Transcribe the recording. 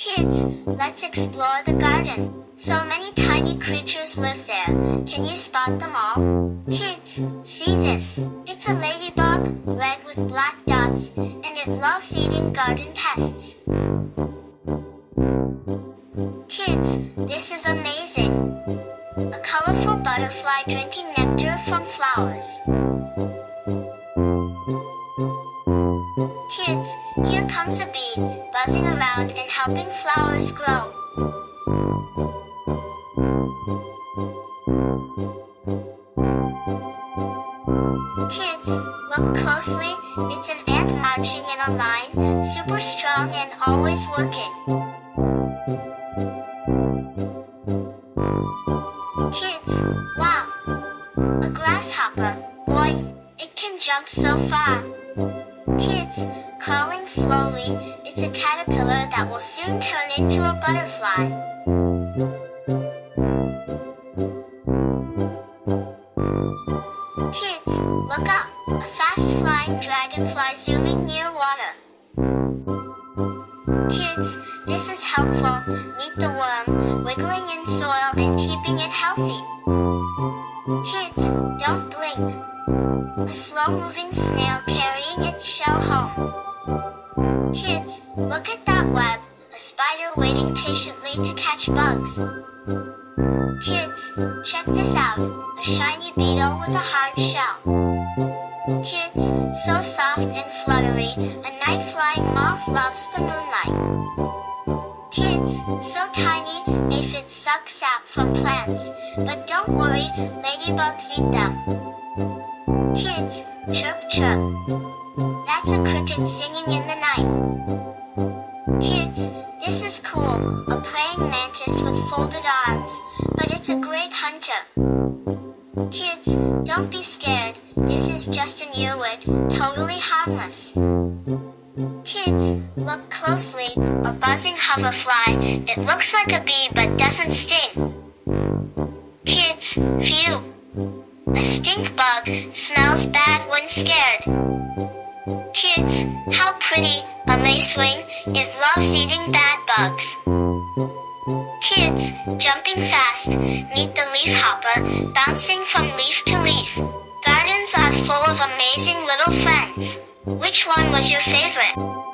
Kids, let's explore the garden. So many tiny creatures live there. Can you spot them all? Kids, see this. It's a ladybug, red with black dots, and it loves eating garden pests. Kids, this is amazing. A colorful butterfly drinking nectar from flowers. Kids, here comes a bee, buzzing around and helping flowers grow. Kids, look closely, it's an ant marching in a line, super strong and always working. Kids, wow! A grasshopper, boy, it can jump so far. Kids, crawling slowly, it's a caterpillar that will soon turn into a butterfly. Kids, look up! A fast-flying dragonfly zooming near water. Kids, this is helpful. Meet the worm, wiggling in soil and keeping it healthy. Kids, don't blink. A slow-moving snail carrying its shell home. Kids, look at that web. A spider waiting patiently to catch bugs. Kids, check this out. A shiny beetle with a hard shell. Kids, so soft and fluttery, a night-flying moth loves the moonlight. Kids, so tiny, aphids suck sap from plants. But don't worry, ladybugs eat them. Kids, chirp chirp. That's a cricket singing in the night. Kids, this is cool, a praying mantis with folded arms, but it's a great hunter. Kids, don't be scared, this is just an earwig, totally harmless. Kids, look closely, a buzzing hoverfly, it looks like a bee but doesn't sting. Kids, phew! A stink bug smells bad when scared. Kids, how pretty, a lacewing, it loves eating bad bugs. Kids, jumping fast, meet the leafhopper, bouncing from leaf to leaf. Gardens are full of amazing little friends. Which one was your favorite?